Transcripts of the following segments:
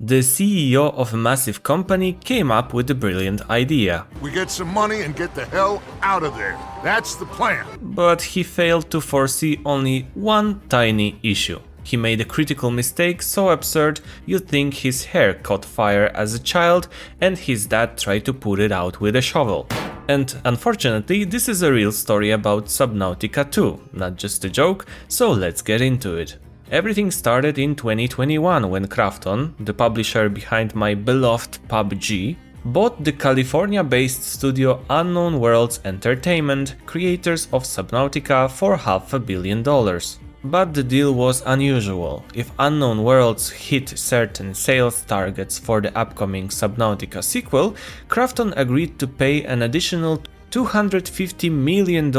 The CEO of a massive company came up with a brilliant idea. We get some money and get the hell out of there. That's the plan. But he failed to foresee only one tiny issue. He made a critical mistake so absurd you'd think his hair caught fire as a child and his dad tried to put it out with a shovel. And unfortunately, this is a real story about Subnautica 2, not just a joke, so let's get into it. Everything started in 2021 when Krafton, the publisher behind my beloved PUBG, bought the California-based studio Unknown Worlds Entertainment, creators of Subnautica, for $500 million. But the deal was unusual. If Unknown Worlds hit certain sales targets for the upcoming Subnautica sequel, Krafton agreed to pay an additional $250 million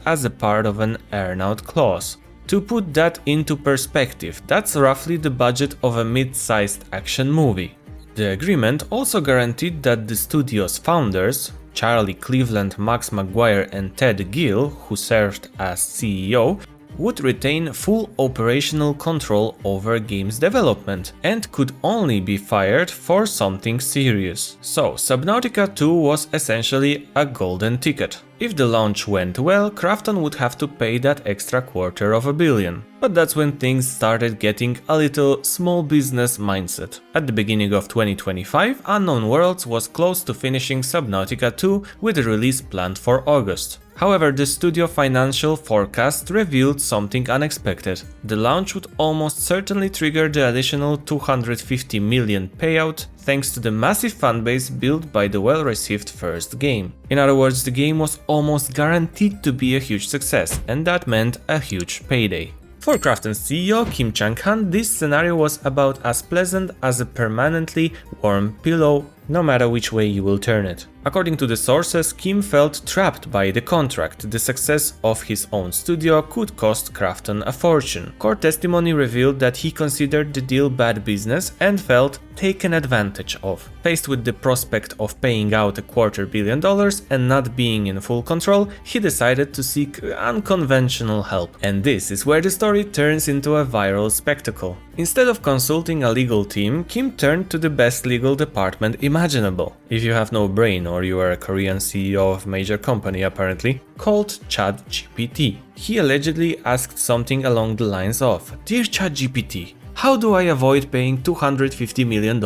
as a part of an earn-out clause. To put that into perspective, that's roughly the budget of a mid-sized action movie. The agreement also guaranteed that the studio's founders, Charlie Cleveland, Max McGuire and Ted Gill, who served as CEO, would retain full operational control over games development and could only be fired for something serious. So Subnautica 2 was essentially a golden ticket. If the launch went well, Krafton would have to pay that extra $250 million. But that's when things started getting a little small business mindset. At the beginning of 2025, Unknown Worlds was close to finishing Subnautica 2 with a release planned for August. However, the studio financial forecast revealed something unexpected. The launch would almost certainly trigger the additional $250 million payout thanks to the massive fanbase built by the well-received first game. In other words, the game was almost guaranteed to be a huge success, and that meant a huge payday. For Krafton's CEO Kim Chang-han, this scenario was about as pleasant as a permanently warm pillow, no matter which way you will turn it. According to the sources, Kim felt trapped by the contract. The success of his own studio could cost Krafton a fortune. Court testimony revealed that he considered the deal bad business and felt taken advantage of. Faced with the prospect of paying out $250 million and not being in full control, he decided to seek unconventional help. And this is where the story turns into a viral spectacle. Instead of consulting a legal team, Kim turned to the best legal department imaginable. If you have no brain or you are a Korean CEO of a major company apparently, called ChatGPT. He allegedly asked something along the lines of, "Dear ChatGPT, how do I avoid paying $250 million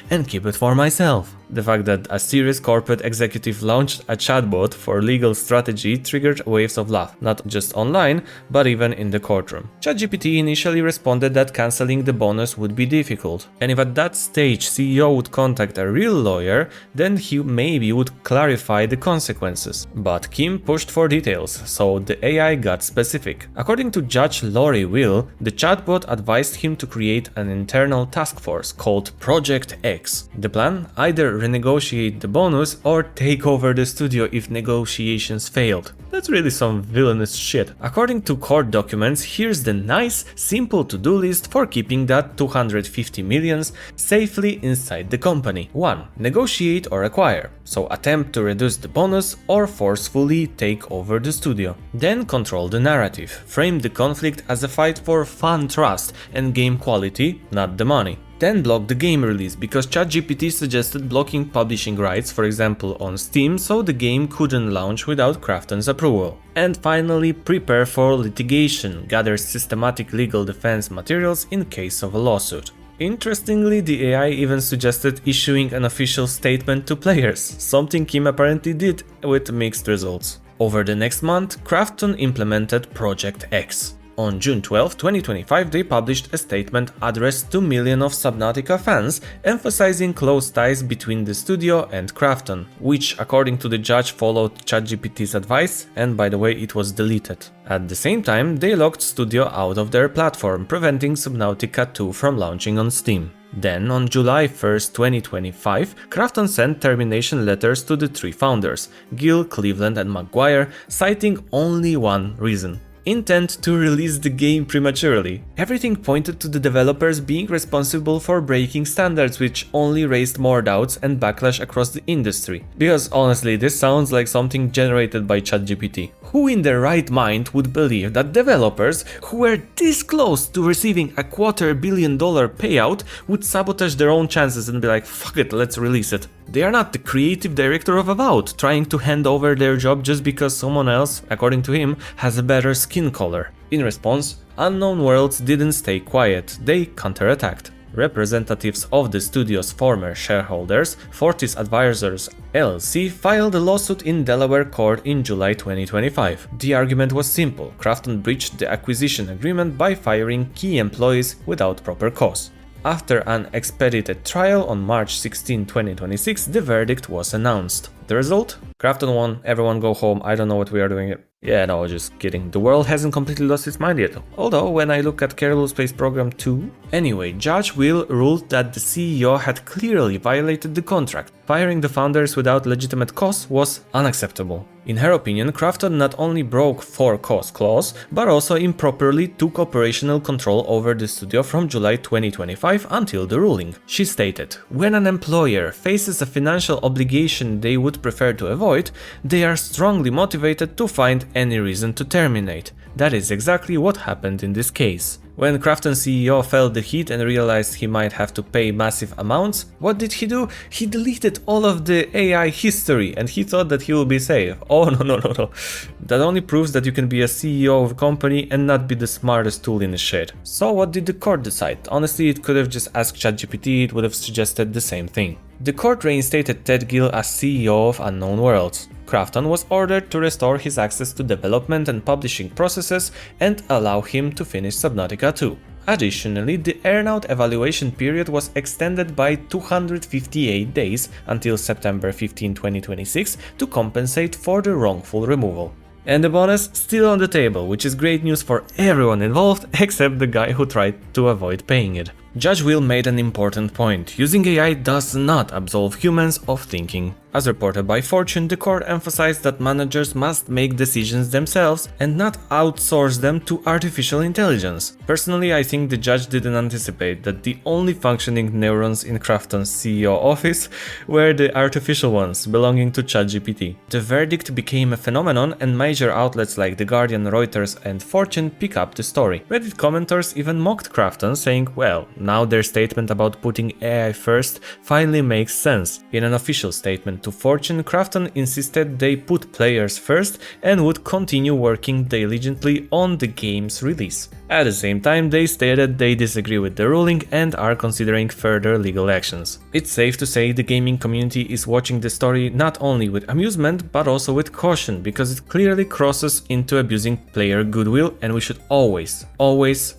and keep it for myself?" The fact that a serious corporate executive launched a chatbot for legal strategy triggered waves of laugh, not just online, but even in the courtroom. ChatGPT initially responded that cancelling the bonus would be difficult, and if at that stage CEO would contact a real lawyer, then he maybe would clarify the consequences. But Kim pushed for details, so the AI got specific. According to Judge Lori Will, the chatbot advised him to create an internal task force called Project X. The plan? Either renegotiate the bonus or take over the studio if negotiations failed. That's really some villainous shit. According to court documents, here's the nice, simple to-do list for keeping that $250 million safely inside the company. 1. Negotiate or acquire. So attempt to reduce the bonus or forcefully take over the studio. Then control the narrative. Frame the conflict as a fight for fan trust and game quality, not the money. Then block the game release, because ChatGPT suggested blocking publishing rights, for example on Steam, so the game couldn't launch without Krafton's approval. And finally, prepare for litigation, gather systematic legal defense materials in case of a lawsuit. Interestingly, the AI even suggested issuing an official statement to players, something Kim apparently did with mixed results. Over the next month, Krafton implemented Project X. On June 12, 2025, they published a statement addressed to millions of Subnautica fans, emphasizing close ties between the studio and Krafton, which, according to the judge, followed ChatGPT's advice, and by the way, it was deleted. At the same time, they locked studio out of their platform, preventing Subnautica 2 from launching on Steam. Then, on July 1st, 2025, Krafton sent termination letters to the three founders, Gill, Cleveland and McGuire, citing only one reason: intent to release the game prematurely. Everything pointed to the developers being responsible for breaking standards, which only raised more doubts and backlash across the industry. Because honestly, this sounds like something generated by ChatGPT. Who in their right mind would believe that developers who were this close to receiving a $250 million payout would sabotage their own chances and be like, fuck it, let's release it? They are not the creative director of Avowed, trying to hand over their job just because someone else, according to him, has a better skin color. In response, Unknown Worlds didn't stay quiet, they counterattacked. Representatives of the studio's former shareholders, Fortis Advisors LLC, filed a lawsuit in Delaware court in July 2025. The argument was simple: Krafton breached the acquisition agreement by firing key employees without proper cause. After an expedited trial on March 16, 2026, the verdict was announced. The result? Krafton won, everyone go home, I don't know what we are doing here. Yeah, no, just kidding. The world hasn't completely lost its mind yet. Although, when I look at Kerbal Space Program 2... Anyway, Judge Will ruled that the CEO had clearly violated the contract. Firing the founders without legitimate cause was unacceptable. In her opinion, Krafton not only broke for-cause clause, but also improperly took operational control over the studio from July 2025 until the ruling. She stated, "When an employer faces a financial obligation they would prefer to avoid, they are strongly motivated to find any reason to terminate. That is exactly what happened in this case." When Krafton CEO felt the heat and realized he might have to pay massive amounts, what did he do? He deleted all of the AI history and he thought that he will be safe. Oh no. That only proves that you can be a CEO of a company and not be the smartest tool in the shed. So what did the court decide? Honestly, it could have just asked ChatGPT, it would have suggested the same thing. The court reinstated Ted Gill as CEO of Unknown Worlds. Krafton was ordered to restore his access to development and publishing processes and allow him to finish Subnautica 2. Additionally, the earnout evaluation period was extended by 258 days until September 15, 2026 to compensate for the wrongful removal. And the bonus still on the table, which is great news for everyone involved except the guy who tried to avoid paying it. Judge Will made an important point: using AI does not absolve humans of thinking. As reported by Fortune, the court emphasized that managers must make decisions themselves and not outsource them to artificial intelligence. Personally, I think the judge didn't anticipate that the only functioning neurons in Krafton's CEO office were the artificial ones belonging to ChatGPT. The verdict became a phenomenon and major outlets like The Guardian, Reuters and Fortune pick up the story. Reddit commenters even mocked Krafton, saying, well, now their statement about putting AI first finally makes sense. In an official statement to Fortune, Krafton insisted they put players first and would continue working diligently on the game's release. At the same time, they stated they disagree with the ruling and are considering further legal actions. It's safe to say the gaming community is watching the story not only with amusement but also with caution, because it clearly crosses into abusing player goodwill and we should always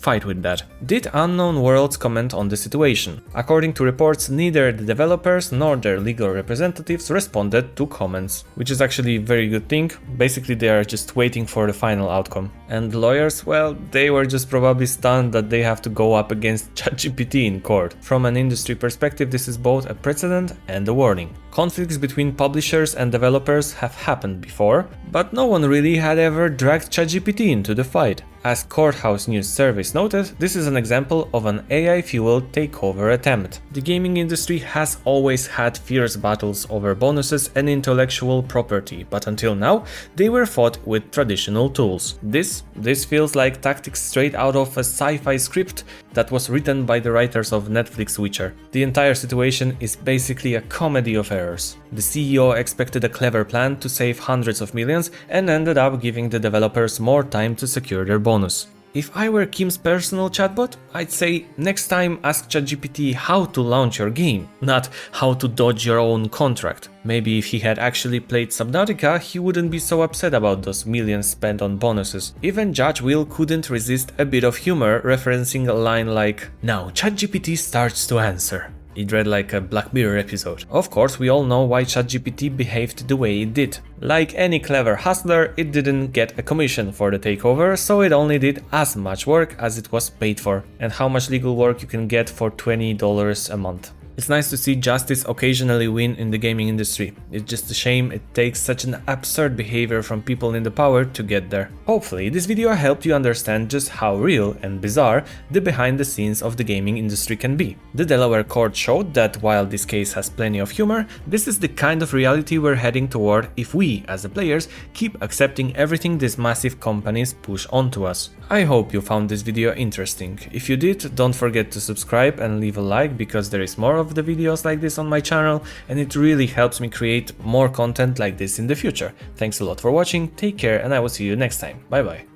fight with that. Did Unknown Worlds comment on the situation? According to reports, neither the developers nor their legal representatives responded to comments, which is actually a very good thing. Basically, they are just waiting for the final outcome. And the lawyers, well, they were just probably stunned that they have to go up against ChatGPT in court. From an industry perspective, this is both a precedent and a warning. Conflicts between publishers and developers have happened before, but no one really had ever dragged ChatGPT into the fight. As Courthouse News Service noted, this is an example of an AI-fueled takeover attempt. The gaming industry has always had fierce battles over bonuses and intellectual property, but until now, they were fought with traditional tools. This feels like tactics straight out of a sci-fi script that was written by the writers of Netflix Witcher. The entire situation is basically a comedy of errors. The CEO expected a clever plan to save hundreds of millions and ended up giving the developers more time to secure their bonus. If I were Kim's personal chatbot, I'd say next time ask ChatGPT how to launch your game, not how to dodge your own contract. Maybe if he had actually played Subnautica, he wouldn't be so upset about those millions spent on bonuses. Even Judge Will couldn't resist a bit of humor, referencing a line like, "Now ChatGPT starts to answer." It read like a Black Mirror episode. Of course, we all know why ChatGPT behaved the way it did. Like any clever hustler, it didn't get a commission for the takeover, so it only did as much work as it was paid for. And how much legal work you can get for $20 a month. It's nice to see justice occasionally win in the gaming industry. It's just a shame it takes such an absurd behavior from people in the power to get there. Hopefully this video helped you understand just how real and bizarre the behind the scenes of the gaming industry can be. The Delaware court showed that while this case has plenty of humor, this is the kind of reality we're heading toward if we, as the players, keep accepting everything these massive companies push onto us. I hope you found this video interesting. If you did, don't forget to subscribe and leave a like, because there is more of the videos like this on my channel and it really helps me create more content like this in the future. Thanks a lot for watching, take care, and I will see you next time. Bye bye.